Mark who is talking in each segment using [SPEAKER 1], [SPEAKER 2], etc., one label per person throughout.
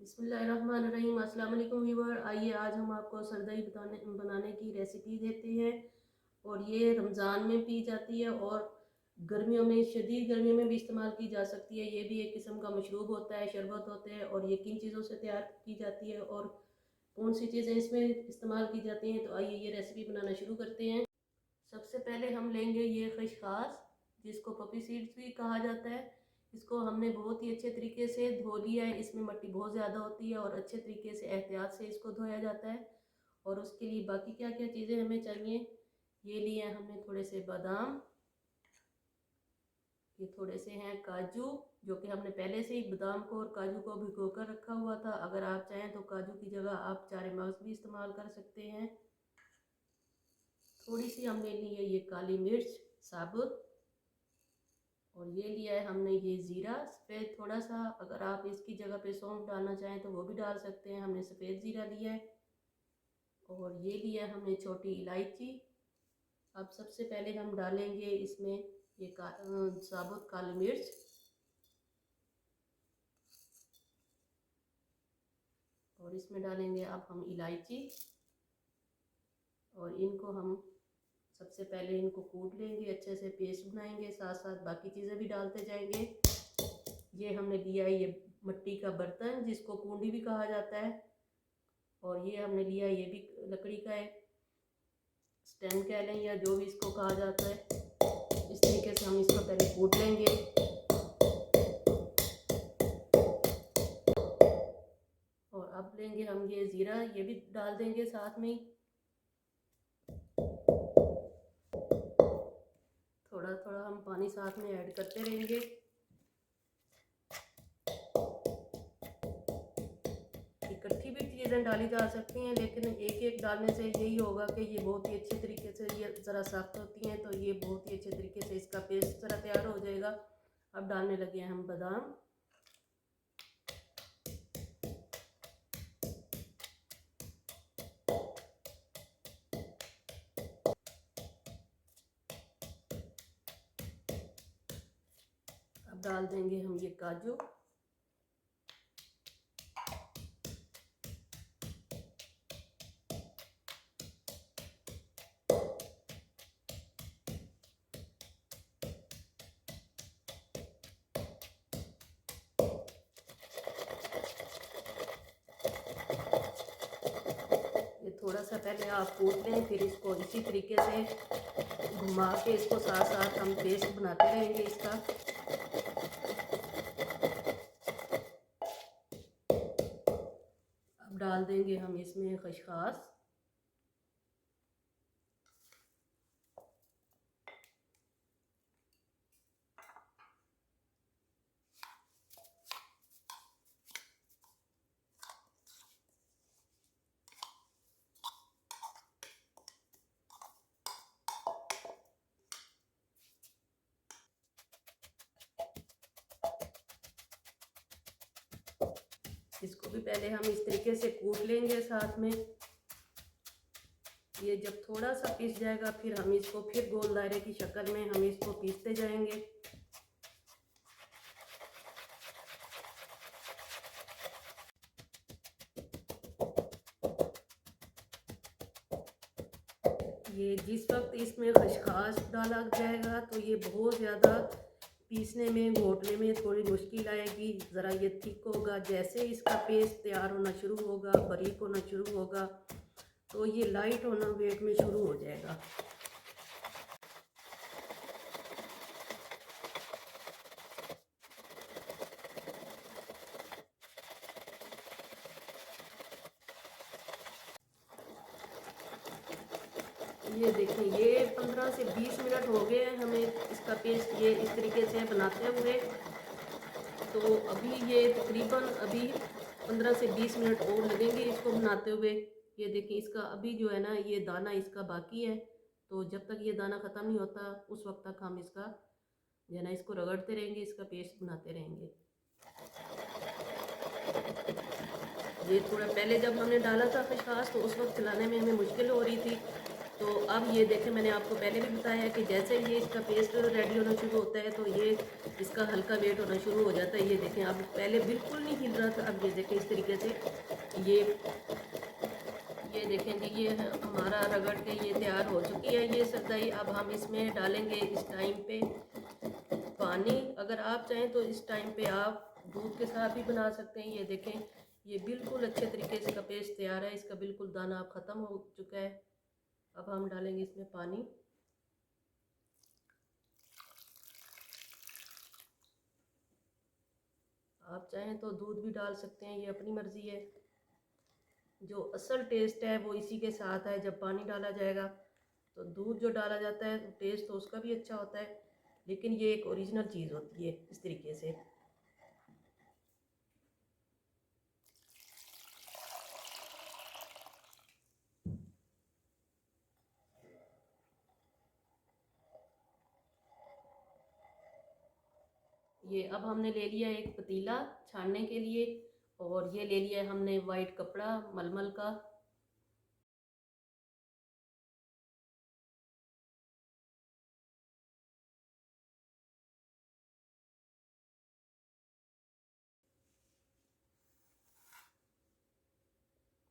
[SPEAKER 1] बिस्मिल्लाहिर्रहमानिर्रहीम। अस्सलाम वालेकुम व्यूवर। आइए आज हम आपको सरदई बनाने की रेसिपी देते हैं। और ये रमज़ान में पी जाती है और गर्मियों में, शदीद गर्मियों में भी इस्तेमाल की जा सकती है। ये भी एक किस्म का मशरूब होता है, शरबत होते हैं। और ये किन चीज़ों से तैयार की जाती है और कौन सी चीज़ें इसमें इस्तेमाल की जाती हैं, तो आइए ये रेसिपी बनाना शुरू करते हैं। सबसे पहले हम लेंगे ये खसखास, जिसको पपी सीड्स भी कहा जाता है। इसको हमने बहुत ही अच्छे तरीके से धो लिया है। इसमें मिट्टी बहुत ज़्यादा होती है और अच्छे तरीके से एहतियात से इसको धोया जाता है। और उसके लिए बाकी क्या क्या चीज़ें हमें चाहिए, ये लिए हैं हमने थोड़े से बादाम, ये थोड़े से हैं काजू, जो कि हमने पहले से ही बादाम को और काजू को भिगो कर रखा हुआ था। अगर आप चाहें तो काजू की जगह आप चारे मगज़ भी इस्तेमाल कर सकते हैं। थोड़ी सी हमने ली है ये काली मिर्च साबुत, और ये लिया है हमने ये ज़ीरा सफ़ेद थोड़ा सा। अगर आप इसकी जगह पे सौंफ डालना चाहें तो वो भी डाल सकते हैं। हमने सफ़ेद ज़ीरा लिया है। और ये लिया है हमने छोटी इलायची। अब सबसे पहले हम डालेंगे इसमें ये साबुत काली मिर्च, और इसमें डालेंगे अब हम इलायची। और इनको हम सबसे पहले इनको कूट लेंगे, अच्छे से पेस्ट बनाएंगे, साथ साथ बाकी चीज़ें भी डालते जाएंगे। ये हमने लिया है ये मिट्टी का बर्तन, जिसको कुंडी भी कहा जाता है। और ये हमने लिया, ये भी लकड़ी का है, स्टैंड कह लें या जो भी इसको कहा जाता है। इस तरीके से हम इसको पहले कूट लेंगे। और अब लेंगे हम ये ज़ीरा, ये भी डाल देंगे साथ में ही। थोड़ा थोड़ा हम पानी साथ में ऐड करते रहेंगे। इकट्ठी भी चीज़ें डाली जा सकती हैं, लेकिन एक एक डालने से यही होगा कि ये बहुत ही अच्छे तरीके से, ये ज़रा सख्त होती हैं तो ये बहुत ही अच्छे तरीके से इसका पेस्ट ज़रा तैयार हो जाएगा। अब डालने लगे हैं हम बादाम। अब डाल देंगे हम ये काजू। थोड़ा सा पहले आप कूट लें, फिर इसको इसी तरीके से घुमा के इसको साथ साथ हम पेस्ट बनाते रहेंगे इसका। अब डाल देंगे हम इसमें खसखस। इसको भी पहले हम इस तरीके से कूट लेंगे साथ में। ये जब थोड़ा सा पीस जाएगा, फिर हम इसको फिर गोल दायरे की शक्ल में हम इसको पीसते जाएंगे। ये जिस वक्त इसमें खसखस डाला जाएगा तो ये बहुत ज़्यादा पीसने में, घोटने में थोड़ी मुश्किल आएगी। ज़रा ये थिक होगा। जैसे इसका पेस्ट तैयार होना शुरू होगा, बारीक होना शुरू होगा, तो ये लाइट होना वेट में शुरू हो जाएगा। ये देखिए, ये 15 से 20 मिनट हो गए हैं हमें इसका पेस्ट ये इस तरीके से बनाते हुए। तो अभी ये तकरीबन अभी 15 से 20 मिनट और लगेंगे इसको बनाते हुए। ये देखिए, इसका अभी जो है ना ये दाना इसका बाकी है। तो जब तक ये दाना ख़त्म नहीं होता उस वक्त तक हम इसका जो है ना इसको रगड़ते रहेंगे, इसका पेस्ट बनाते रहेंगे। ये थोड़ा पहले जब हमने डाला था खसखस तो उस वक्त चलाने में हमें मुश्किल हो रही थी, तो अब ये देखें, मैंने आपको पहले भी बताया है कि जैसे ये इसका पेस्ट रेडी होना शुरू होता है तो ये इसका हल्का वेट होना शुरू हो जाता है। ये देखें, अब पहले बिल्कुल नहीं हिल रहा था, अब ये देखें इस तरीके से ये देखें जी, ये हमारा रगड़ के ये तैयार हो चुकी है ये सरदाई। अब हम इसमें डालेंगे इस टाइम पे पानी। अगर आप चाहें तो इस टाइम पे आप दूध के साथ भी बना सकते हैं। ये देखें, ये बिल्कुल अच्छे तरीके से इसका पेस्ट तैयार है, इसका बिल्कुल दाना अब ख़त्म हो चुका है। अब हम डालेंगे इसमें पानी। आप चाहें तो दूध भी डाल सकते हैं, ये अपनी मर्ज़ी है। जो असल टेस्ट है वो इसी के साथ है। जब पानी डाला जाएगा तो दूध जो डाला जाता है तो टेस्ट तो उसका भी अच्छा होता है, लेकिन ये एक ओरिजिनल चीज़ होती है इस तरीके से। ये अब हमने ले लिया एक पतीला छानने के लिए, और ये ले लिया है हमने वाइट कपड़ा मलमल का।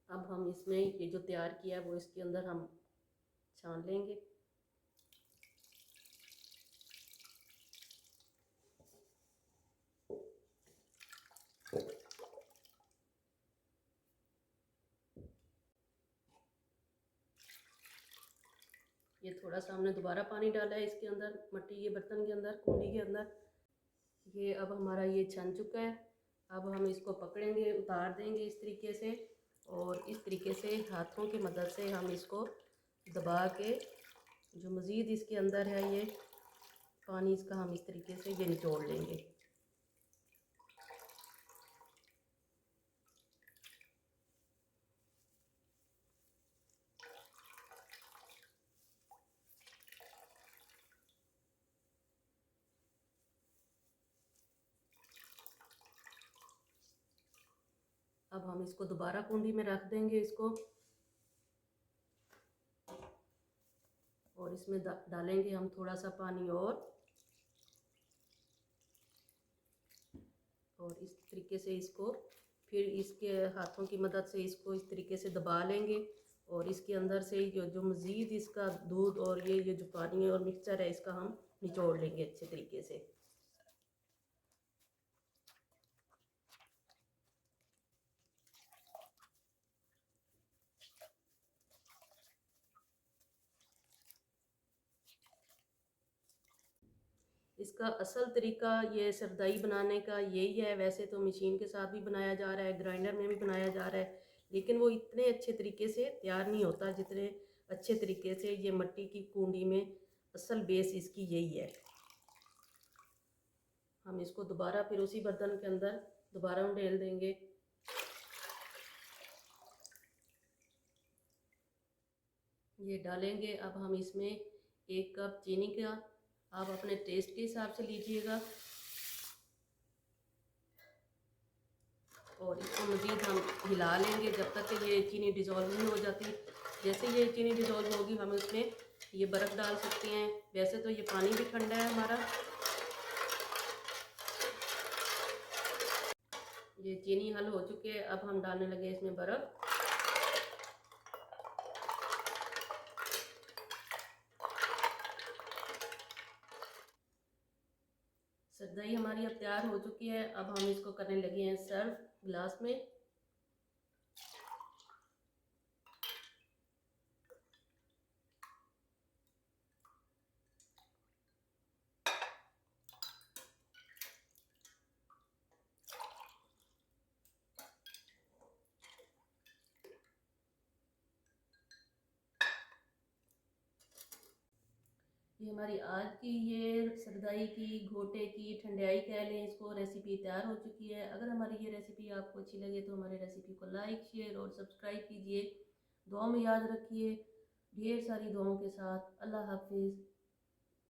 [SPEAKER 1] अब हम इसमें ये जो तैयार किया है वो इसके अंदर हम छान लेंगे। ये थोड़ा सा हमने दोबारा पानी डाला है इसके अंदर, मट्टी के बर्तन के अंदर, कुंडी के अंदर। ये अब हमारा ये छन चुका है। अब हम इसको पकड़ेंगे, उतार देंगे इस तरीके से, और इस तरीके से हाथों की मदद से हम इसको दबा के जो मज़ीद इसके अंदर है ये पानी, इसका हम इस तरीके से ये निचोड़ लेंगे। अब हम इसको दोबारा कुंडी में रख देंगे इसको, और इसमें डालेंगे हम थोड़ा सा पानी और इस तरीके से इसको फिर इसके हाथों की मदद से इसको इस तरीके से दबा लेंगे, और इसके अंदर से जो मज़ीद इसका दूध और ये जो पानी और मिक्सचर है इसका हम निचोड़ लेंगे अच्छे तरीके से। इसका असल तरीका ये सरदाई बनाने का यही है। वैसे तो मशीन के साथ भी बनाया जा रहा है, ग्राइंडर में भी बनाया जा रहा है, लेकिन वो इतने अच्छे तरीके से तैयार नहीं होता जितने अच्छे तरीके से ये मट्टी की कुंडी में असल बेस इसकी यही है। हम इसको दोबारा फिर उसी बर्तन के अंदर दोबारा उंडेल देंगे। ये डालेंगे। अब हम इसमें 1 कप चीनी का, आप अपने टेस्ट के हिसाब से लीजिएगा, और इसको मज़ीद हम हिला लेंगे जब तक कि ये चीनी डिज़ोल्व नहीं हो जाती। जैसे ये चीनी डिज़ोल्व होगी हम इसमें ये बर्फ़ डाल सकते हैं। वैसे तो ये पानी भी ठंडा है हमारा। ये चीनी हल हो चुके हैं। अब हम डालने लगे इसमें बर्फ़। सरदाई हमारी अब तैयार हो चुकी है। अब हम इसको करने लगे हैं सर्व गिलास में। ये हमारी आज की ये सरदाई की, घोटे की, ठंडाई कह लें इसको, रेसिपी तैयार हो चुकी है। अगर हमारी ये रेसिपी आपको अच्छी लगे तो हमारी रेसिपी को लाइक, शेयर और सब्सक्राइब कीजिए। दुआ में याद रखिए। ढेर सारी दुआओं के साथ। अल्लाह हाफिज़।